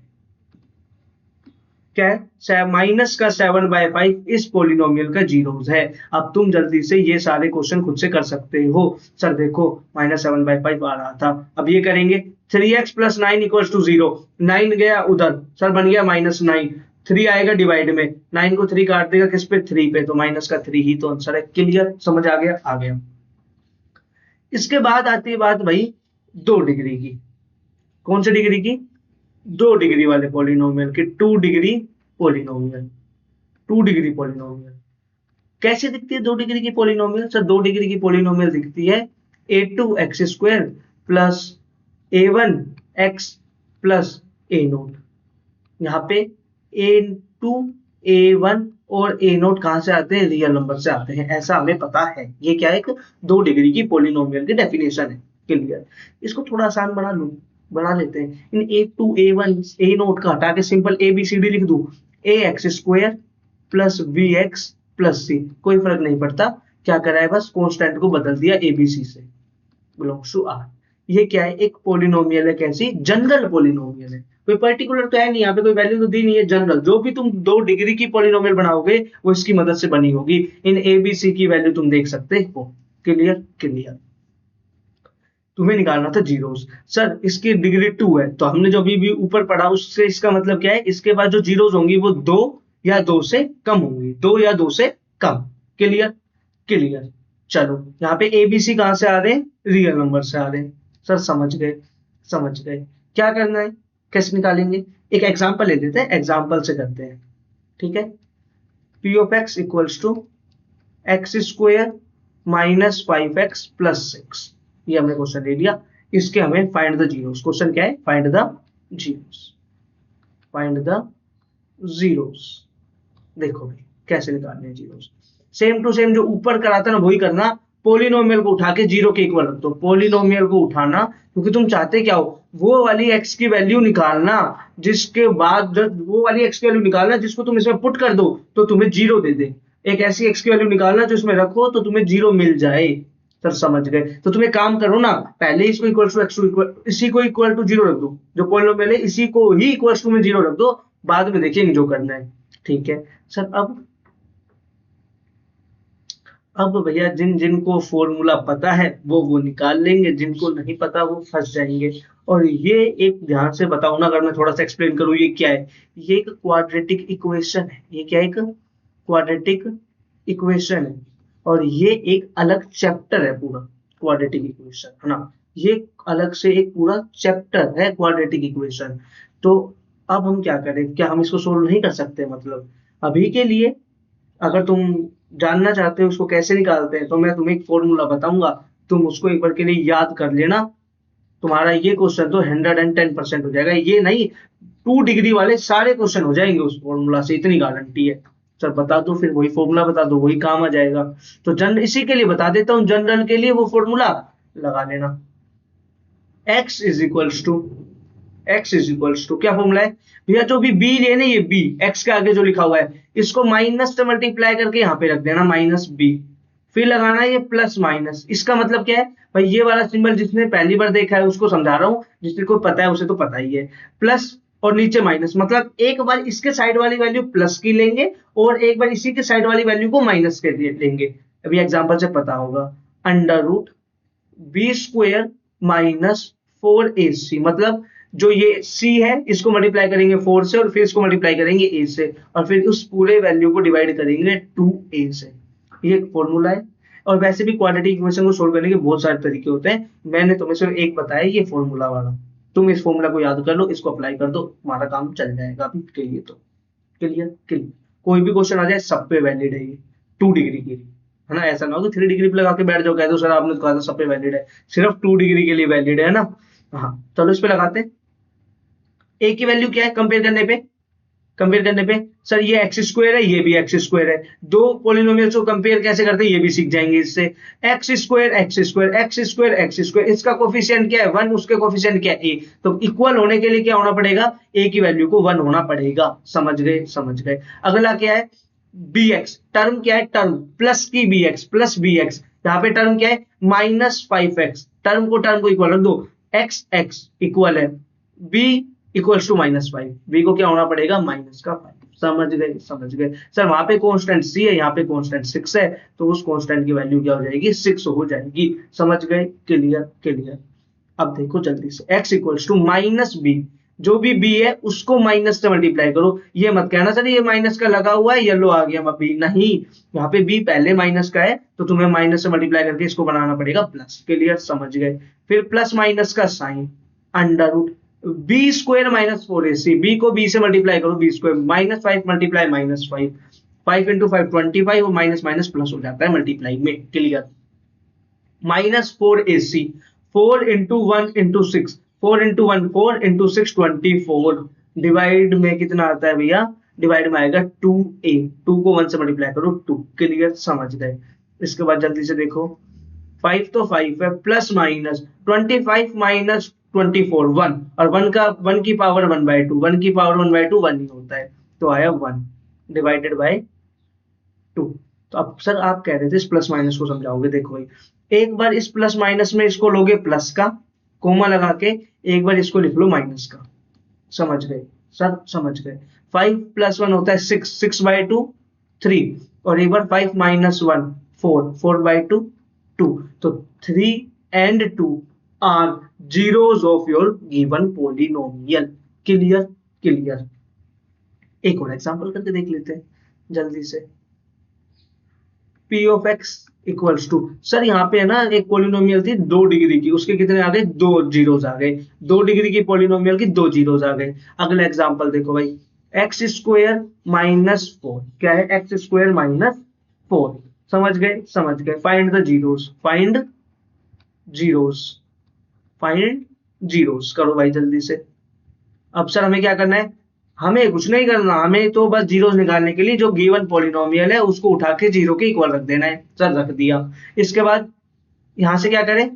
क्या है, -7/5 इस पोलिनोमियल का जीरोस है। अब तुम जल्दी से ये सारे क्वेश्चन खुद से कर सकते हो। सर देखो -7/5 आ रहा था, अब ये करेंगे 3x प्लस 9 इक्वल्स टू 0, 9 गया उधर, सर बन गया -9, 3 आएगा डिवाइड में, 9 को 3 काट देगा किस पे, 3 पे, तो माइनस का 3 ही तो आंसर है। क्लियर, समझ आ गया, आ गया। इसके बाद आती है बात भाई 2 डिग्री की। कौन सी डिग्री की, 2 डिग्री वाले पॉलिनोमियल की, 2 डिग्री पॉलिनोमियल, 2 डिग्री पॉलिनोमियल। कैसे दिखती है 2 डिग्री की पॉलिनोमियल? सर 2 डिग्री की पॉलिनोमियल दिखती है a2x² plus a1x plus a0। यहाँ पे a2 a1 और a0 कहाँ से आते हैं? रियल नंबर से आते हैं, ऐसा हमें पता है। ये क्या है? एक 2 डिग्री की पॉलिनोमियल की डेफिनेशन है। क्लियर। इसको थोड़ा आसान बना लेते हैं। इन a2 a1 a0 का हटा के सिंपल abcd लिख दूं, ax² plus bx plus c, कोई फर्क नहीं पड़ता। क्या करा है? बस कांस्टेंट को बदल दिया abc से, बिलोंग्स टू r। ये क्या है? एक पॉलिनोमियल है। कैसी? जनरल पॉलिनोमियल है, कोई पर्टिकुलर तो है नहीं, यहाँ पे कोई वैल्यू तो दी नहीं है, जनरल। जो भी तुम 2 डिग्री की पॉलिनोमियल बनाओगे वो इसकी मदद से बनी होगी। इन abc की वैल्यू तुम देख सकते हो। क्लियर? क्लियर। तुम्हें निकालना था जीरोस। सर इसकी डिग्री 2 है, तो हमने जो अभी भी ऊपर पढ़ा उससे इसका मतलब क्या है? इसके बाद जो जीरोस होंगी वो 2 या 2 से कम होंगी, 2 या 2 से कम। क्लियर? क्लियर। चलो यहाँ पे एबीसी कहां से आ रहे हैं? रियल नंबर से आ रहे हैं। सर समझ गए, समझ गए। क्या करना है? कैसे निकालेंगे? एक एग्जांपल ले लेते हैं, एग्जांपल से करते हैं। ठीक है। P of x equals to x² minus 5x plus 6, ये हमने क्वेश्चन ले लिया। इसके हमें फाइंड द जीरोस। क्वेश्चन क्या है? Find the zeros, find the zeros. देखो भाई कैसे निकालने हैं जीरोस। सेम टू सेम जो ऊपर करा था ना वही करना। पोलिनोमियल को उठा के जीरो के इक्वल रख दो। पोलिनोमियल को उठाना, क्योंकि तुम चाहते क्या हो? वो वाली x की वैल्यू निकालना जिसके बाद वो वाली x की वैल्यू निकालना जिसको तुम इसमें पुट कर दो तो तुम्हें जीरो दे दे। एक ऐसी x की वैल्यू निकालना जो इसमें रखो तो तुम्हें जीरो मिल जाए। सर समझ गए। तो तुम्हें काम करो ना, पहले इसको इक्वल टू x2 इक्वल, इसी को इक्वल टू जीरो रख दो। जो पोलिनोमियल है इसी को ही इक्वल टू में जीरो रख दो, बाद में देखेंगे जो करना है। ठीक है। सर अब भैया जिन जिनको फॉर्मूला पता है वो निकाल लेंगे, जिनको नहीं पता वो फंस जाएंगे। और ये एक ध्यान से बताओ ना, अगर मैं थोड़ा सा एक्सप्लेन करूँ, ये क्या है? ये एक क्वाड्रेटिक इक्वेशन है। ये क्या है? एक क्वाड्रेटिक इक्वेशन है, और ये एक अलग चैप्टर है पूरा। क्वाड्रेटिक इक्वेशन है ना, ये अलग से एक पूरा चैप्टर है क्वाड्रेटिक इक्वेशन। तो अब हम क्या करें? क्या हम इसको सोल्व नहीं कर सकते? मतलब अभी के लिए अगर तुम जानना चाहते हो उसको कैसे निकालते हैं तो मैं तुम्हें एक फॉर्मूला बताऊंगा, तुम उसको एक बार के लिए याद कर लेना। तुम्हारा ये क्वेश्चन तो 110% हो जाएगा। ये नहीं, 2 डिग्री वाले सारे क्वेश्चन हो जाएंगे उस फॉर्मूला से, इतनी गारंटी है। सर बता दो, फिर वही फॉर्मूला बता दो, वही काम आ जाएगा। तो इसी के लिए बता देता हूँ, जनरल के लिए वो फॉर्मूला लगा लेना। x इज इक्वल्स टू क्या फॉर्मूला है भैया? जो भी b है ना, ये b x के आगे जो लिखा हुआ है इसको माइनस से मल्टीप्लाई करके यहाँ पे रख देना, माइनस b। फिर लगाना ये प्लस माइनस। इसका मतलब क्या है भाई? ये वाला सिंबल जिसने पहली बार देखा है उसको समझा रहा हूँ, जिसने को पता है उसे तो पता ही है। प्लस और नीचे माइनस, मतलब एक बार इसके साइड वाली वैल्यू प्लस की लेंगे और एक बार इसी के साइड वाली वैल्यू को माइनस के लेंगे। अभी एग्जाम्पल से पता होगा, under root b² minus 4ac, मतलब जो ये c है इसको मल्टीप्लाई करेंगे 4 से और फिर इसको मल्टीप्लाई करेंगे a से और फिर उस पूरे वैल्यू को डिवाइड करेंगे 2a से। ये एक फॉर्मूला है। और वैसे भी क्वाड्रेटिक इक्वेशन को सोल्व करने के बहुत सारे तरीके होते हैं, मैंने तुम्हें सिर्फ एक बताया, ये फॉर्मूला वाला। तुम इस फॉर्मूला को याद कर लो, इसको अप्लाई कर दो, तुम्हारा काम चल जाएगा अभी के लिए। तो क्लियर? क्लियर। कोई भी क्वेश्चन आ जाए सब पे वैलिड है ये, 2 डिग्री के लिए, है ना। ऐसा ना हो कि 3 डिग्री पे लगा के बैठ जाओ, कह दो सर आपने तो कहा था सब पे वैलिड है। सिर्फ 2 डिग्री के लिए वैलिड है ना। हाँ चलो इस पे लगाते हैं। ए की वैल्यू क्या है कंपेयर करने पे? सर ये x² है, ये भी x² है। दो पॉलिनोमियल्स को कंपेयर कैसे करते हैं ये भी सीख जाएंगे इससे। x², इसका कोफिशिएंट क्या है? 1, उसके कोफिशिएंट क्या है? a। तो इक्वल होने के लिए क्या होना पड़ेगा? a की वैल्यू को 1 होना पड़ेगा। समझ गए, समझ गए। अगला क्या है? bx, टर्म क्या है? टर्म प्लस की bx, प्लस bx। यहाँ पे टर्म क्या है? Minus 5x। टर्म को इक्वल रख दो, x इक्वल है b इक्वल्स टू -5। b को क्या होना पड़ेगा? माइनस का 5। समझ गए, समझ गए। सर वहां पे कांस्टेंट c है, यहाँ पे कांस्टेंट 6 है, तो उस कांस्टेंट की वैल्यू क्या हो जाएगी? 6 हो जाएगी। समझ गए? Clear, clear. अब देखो जल्दी से, x इक्वल्स टू -b, जो भी b है उसको माइनस से मल्टीप्लाई करो। ये मत कहना सर ये माइनस का लगा हुआ है येलो आ गया b, नहीं, यहाँ पे b पहले माइनस का है तो तुम्हें माइनस से मल्टीप्लाई करके इसको बनाना पड़ेगा प्लस। क्लियर, समझ गए। फिर प्लस माइनस का sign, under root b² minus 4ac, b को b से मल्टीप्लाई करो, b² -5 मल्टीप्लाई -5, 5 इंटू 5 25 और माइनस माइनस प्लस हो जाता है मल्टीप्लाई में। Clear. -4ac 4 into 1 into 6 4 into 1 4 into 6 24 divide में कितना आता है भैया, डिवाइड में आएगा 2a 2 को 1 से मल्टीप्लाई करो 2। क्लियर, समझ गए। इसके बाद जल्दी से देखो 5 तो 5 है प्लस माइनस 25 माइनस 24 1 और 1 का 1 की पावर 1/2 1 की पावर 1/2 1 ही होता है तो आया 1 डिवाइडेड बाय 2। तो अब सर आप कह रहे थे इस प्लस माइनस को समझाओगे, देखो भाई एक बार इस प्लस माइनस में इसको लोगे प्लस का कोमा लगा के, एक बार इसको लिख लो माइनस का। समझ गए सर, समझ गए। 5 + 1 होता है 6 6/2 3 और एक बार 5 - 1 4 4/2 2। तो 3 and 2 are zeros of your given polynomial। Clear, clear. एक और एग्जांपल करके देख लेते हैं जल्दी से। p of x equals to, sir यहाँ पे है ना एक पॉलिनोमियल थी 2 डिग्री की, उसके कितने आ गए 2 जीरोस आ गए। 2 डिग्री की पॉलिनोमियल की 2 जीरोस आ गए। अगला एग्जांपल देखो भाई x² - 4 क्या है, x² - 4। समझ गए, समझ गए। Find the zeros, find zeros, find zeros करो भाई जल्दी से। अब सर हमें क्या करना है, हमें कुछ नहीं करना, हमें तो बस जीरोस निकालने के लिए जो गिवन पॉलिनोमियल है उसको उठा के जीरो के इक्वल रख देना है। सर रख दिया। इसके बाद यहां से क्या करें,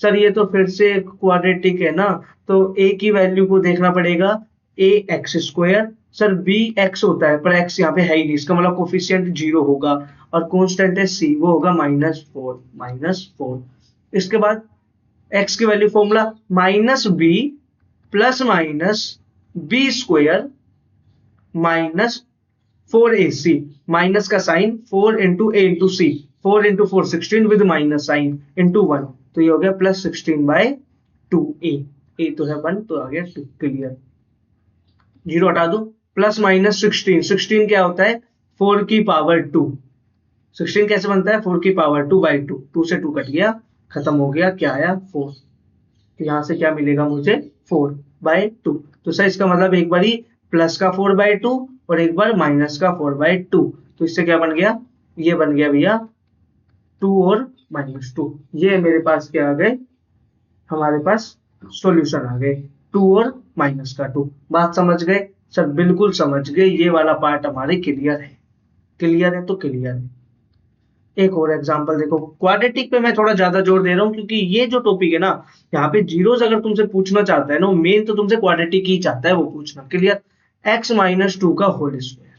सर ये तो फिर से क्वाड्रेटिक है ना, तो a की वैल्यू को देखना पड़ेगा ax²। सर b x होता है पर x यहाँ पे है ही नहीं, इसका मतलब कोफिशिएंट 0 होगा और कांस्टेंट है c, वो होगा -4। इसके बाद x की value formula -b plus minus b² -4ac, minus का sign 4 into a into c, 4 into 4 16 with minus sign into 1, तो ये हो गया +16/2a। a तो है 1 तो आ गया 2। क्लियर। जीरो हटा दो, +-16 16 क्या होता है 4 की पावर 2। 16 कैसे बनता है 4 की पावर 2/2, 2 से 2 कट गया, खत्म हो गया, क्या आया 4। तो यहां से क्या मिलेगा मुझे 4/2। तो सर इसका मतलब एक बार ही प्लस का 4/2 और एक बार माइनस का 4/2, तो इससे क्या बन गया, ये बन गया भैया 2 और -2। ये मेरे पास क्या आ गए, हमारे पास सॉल्यूशन आ गए 2 और -2। बात समझ गए सर, बिल्कुल समझ गए। ये वाला पार्ट हमारे क्लियर है, क्लियर है तो क्लियर है। एक और एग्जांपल देखो, क्वाड्रेटिक पे मैं थोड़ा ज्यादा जोर दे रहा हूँ क्योंकि ये जो टॉपिक है ना, यहाँ पे जीरोस अगर तुमसे पूछना चाहता है ना, मेन तो तुमसे क्वाड्रेटिक ही चाहता है वो पूछना। क्लियर। x - 2 का होल स्क्वायर,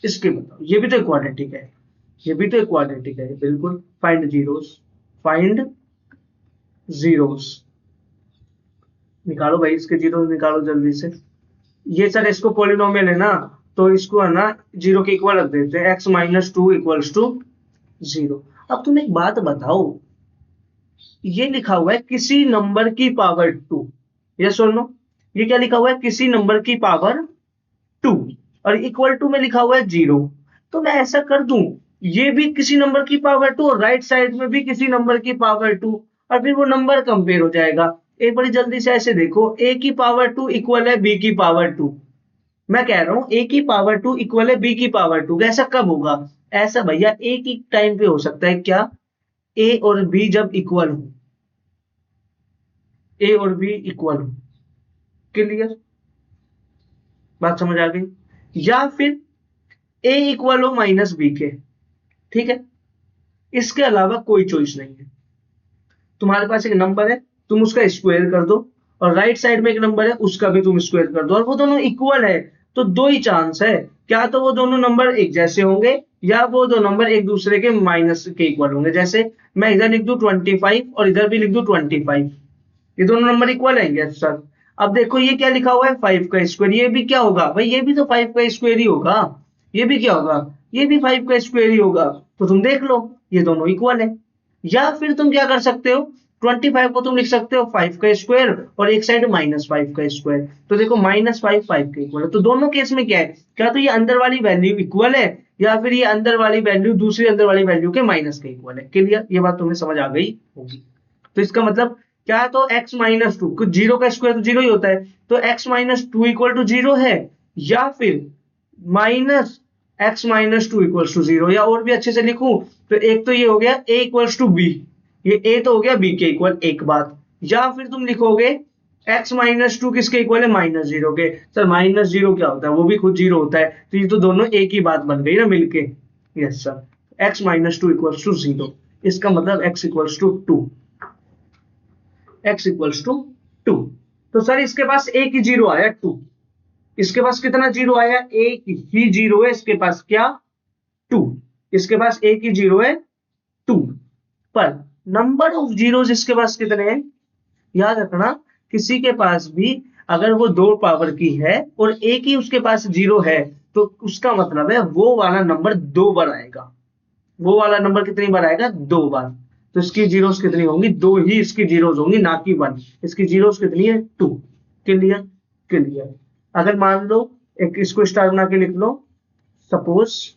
इसके बताओ, ये भी तो क्वाड्रेटिक है, ये भी तो क्वाड्रेटिक है बिल्कुल। फाइंड जीरोस, फाइंड जीरोस, निकालो भाई इसके जीरोस निकालो जल्दी से। ये सर इसको पॉलिनोमियल है ना, तो इसको है ना जीरो के इक्वल रख देते हैं, x - 2 = 0। अब तुम एक बात बताओ, ये लिखा हुआ है किसी नंबर की पावर 2, यस और नो, ये क्या लिखा हुआ है किसी नंबर की पावर 2 और इक्वल टू में लिखा हुआ है 0। तो मैं ऐसा कर दूं, ये भी किसी नंबर की पावर 2 और राइट साइड में भी किसी नंबर की पावर 2 और फिर वो नंबर कंपेयर हो जाएगा। एक बड़ी जल्दी से ऐसे देखो, a की पावर 2 इक्वल है b की पावर 2। मैं कह रहा हूं a की पावर 2 इक्वल है b की पावर 2, ऐसा कब होगा, ऐसा भैया एक ही टाइम पे हो सकता है, क्या a और b जब इक्वल हो, a और b इक्वल हो। क्लियर, बात समझ आ गई। या फिर a इक्वल हो -b के, ठीक है, इसके अलावा कोई चॉइस नहीं है। तुम्हारे पास एक नंबर है, तुम उसका स्क्वायर कर दो और राइट साइड में एक नंबर है उसका भी तुम स्क्वायर कर दो और वो दोनों इक्वल है, तो दो ही चांस है, क्या तो वो दोनों नंबर एक जैसे होंगे या वो दो नंबर एक दूसरे के माइनस के इक्वल होंगे। जैसे मैं इधर लिख दूं 25 और इधर भी लिख दूं 25, ये दोनों नंबर इक्वल है, यस सर। अब देखो ये क्या लिखा हुआ है 5 का स्क्वायर, ये भी क्या होगा भाई, ये भी तो 5 का स्क्वायर ही होगा। ये भी क्या होगा, ये भी 5 का स्क्वायर ही होगा। तो तुम देख लो ये दोनों इक्वल है। या फिर तुम क्या कर सकते हो, 25 को तुम लिख सकते हो 5 का स्क्वायर और एक साइड -5 का स्क्वायर, तो देखो -5 5 के इक्वल है। तो दोनों केस में क्या है, क्या तो ये अंदर वाली वैल्यू इक्वल है या फिर ये अंदर वाली वैल्यू दूसरी अंदर वाली वैल्यू के माइनस के इक्वल है। क्लियर, ये बात तुम्हें समझ आ गई होगी। तो इसका मतलब क्या, तो x - 2, कुछ जीरो का स्क्वायर तो जीरो ही होता है, तो x - 2 = 0 है, या फिर x minus two equals to 0, या और भी अच्छे से लिखूं तो एक तो ये हो गया a इक्वल्स टू b, ये a तो हो गया b के इक्वल एक बात, या फिर तुम लिखोगे x माइनस टू किसके इक्वल है, -0 के। सर -0 क्या होता है, वो भी खुद 0 होता है, तो ये तो दोनों एक ही बात बन गई ना मिलके। Yes sir, x minus two equals to 0, इसका मतलब x equals to 2, x equals to 2। तो सर इसके पास एक ही 0 आया 2, इसके पास कितना 0 आया, एक ही 0 है इसके पास, क्या 2, इसके पास एक ही 0 है 2, पर नंबर ऑफ जीरोस इसके पास कितने हैं, याद रखना किसी के पास भी अगर वो 2 पावर की है और एक ही उसके पास 0 है तो उसका मतलब है वो वाला नंबर 2 बार आएगा, वो वाला नंबर कितनी बार आएगा, 2 बार। तो इसकी जीरोस कितनी होंगी, 2 ही इसकी जीरोस होंगी, ना कि 1। इसकी जीरोस कितनी है, 2। Clear, clear. अगर मान लो एक इसको स्टार बना के लिख लो, suppose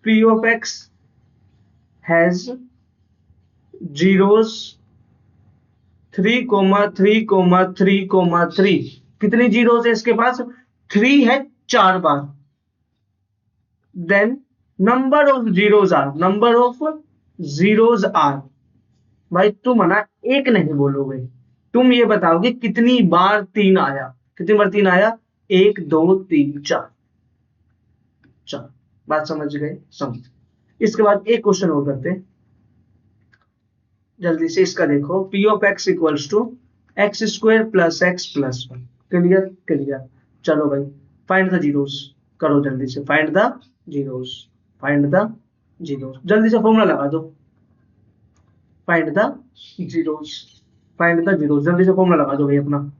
p of x has zeros 3,3,3,3, कितनी जीरोस है इसके पास, 3 है 4 बार। Then number of zeros are, भाई तुम है ना एक नहीं बोलोगे, तुम ये बताओगे कितनी बार 3 आया, कितनी बार 3 आया, 1 2 3 4, बात समझ गए, समझ। इसके बाद एक क्वेश्चन और करते हैं, जल्दी से इसका देखो, p of x equals to x square plus x plus 1। Clear, clear. चलो भाई फाइंड द जीरोस, करो जल्दी से, find the zeros, find the zeros, जल्दी से फॉर्मूला लगा दो, find the zeros, find the zeros, जल्दी से फॉर्मूला लगा दो भाई अपना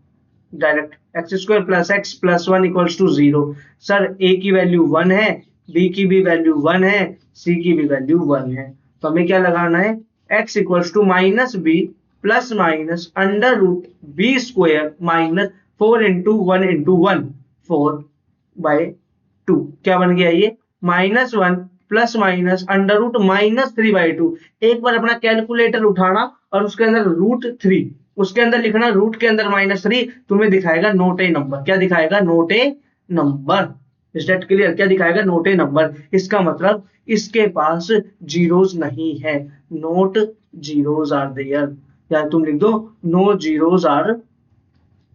direct, x square plus x plus 1 equals to 0। Sir a की वैल्यू 1 है, b की भी वैल्यू 1 है, c की भी वैल्यू 1 है, तो हमें क्या लगाना है, x equals to minus b plus minus under root b square minus 4 into 1 into 1, 4/2, क्या बन गया ये, -1 प्लस माइनस अंडर रूट -3/2। एक बार अपना कैलकुलेटर उठाना और उसके अंदर √3, उसके अंदर लिखना रूट के अंदर -3, तुम्हें दिखाएगा नोट ए नंबर, क्या दिखाएगा, note A number. Is that clear, क्या दिखाएगा, नोट ए नंबर। इसका मतलब इसके पास जीरोस नहीं है, नोट जीरोस आर देयर, या तुम लिख दो no zeros are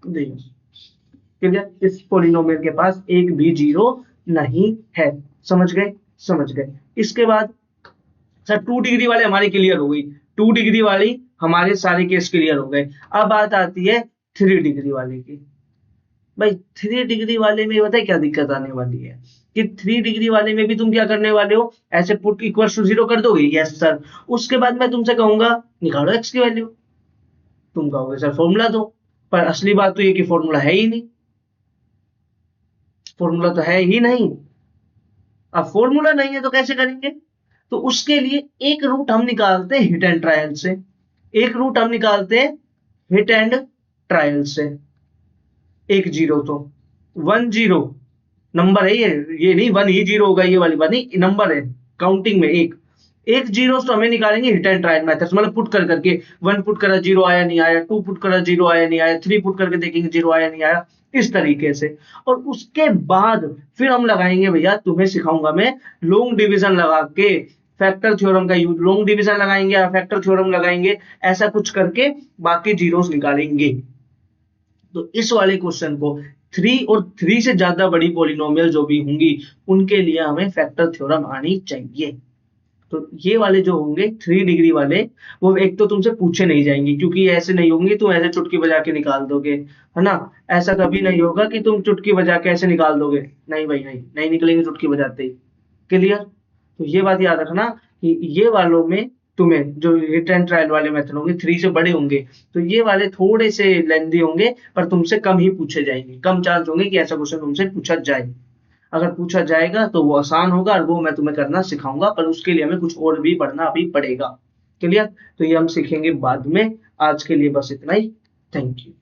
there. Clear, इस पॉलिनोमियल के पास एक भी जीरो नहीं है, समझ गए, समझ गए। इसके बाद सर 2 डिग्री वाले हमारे क्लियर हो गई, 2 डिग्री वाली हमारे सारे केस क्लियर हो गए। अब बात आती है 3 डिग्री वाले की। भाई 3 डिग्री वाले में पता है क्या दिक्कत आने वाली है, कि 3 डिग्री वाले में भी तुम क्या करने वाले हो, ऐसे पुट इक्वल टू 0 कर दोगे, यस सर। उसके बाद मैं तुमसे कहूंगा निकालो x की वैल्यू, तुम कहोगे सर फॉर्मूला दो, पर असली बात तो ये कि फॉर्मूला है ही नहीं, फॉर्मूला तो है ही नहीं। अब फॉर्मूला नहीं है तो कैसे करेंगे, तो उसके लिए एक रूट हम निकालते हैं हिट एंड ट्रायल से, एक रूट हम निकालते हैं हिट एंड ट्रायल से। एक 0 तो 1 0 नंबर है ये नहीं 1 ही 0 होगा, ये वाली बात नहीं, नंबर है काउंटिंग में एक 0 तो हमें निकालेंगे हिट एंड ट्रायल मेथड, मतलब पुट कर करके, 1 पुट करा 0 आया नहीं आया, 2 पुट करा 0 आया नहीं आया, 3 पुट करके देखेंगे 0 आया नहीं आया, इस तरीके से। और उसके बाद फिर हम लगाएंगे, भैया तुम्हें सिखाऊंगा मैं लॉन्ग डिवीजन लगा के, फैक्टर थ्योरम का यूज, लॉन्ग डिवीजन लगाएंगे या फैक्टर थ्योरम लगाएंगे, ऐसा कुछ करके बाकी जीरोस निकालेंगे। तो इस वाले क्वेश्चन को 3 और 3 से ज्यादा बड़ी पॉलिनोमियल जो भी होंगी उनके लिए हमें फैक्टर थ्योरम आनी चाहिए। तो ये वाले जो होंगे 3 डिग्री वाले, वो एक तो तुमसे पूछे नहीं जाएंगे, क्योंकि ऐसे नहीं होंगे तुम ऐसे चुटकी बजा के निकाल दोगे, है ना, ऐसा कभी नहीं होगा कि तुम चुटकी बजा के ऐसे निकाल दोगे, नहीं भाई नहीं निकलेंगे चुटकी बजाते ही। क्लियर, तो ये बात याद रखना कि ये वालों में तुम्हें जो हिट एंड ट्रायल वाले मेथड होंगे 3 से बड़े होंगे, तो ये वाले थोड़े से लेंथी होंगे, पर तुमसे कम ही पूछे जाएंगे, कम चांस होंगे कि ऐसा क्वेश्चन तुमसे पूछा जाए। अगर पूछा जाएगा तो वो आसान होगा और वो मैं तुम्हें करना सिखाऊंगा, पर उसके लिए हमें कुछ और भी पढ़ना अभी पड़ेगा। क्लियर, तो ये हम सीखेंगे बाद में। आज के लिए बस इतना ही, थैंक यू।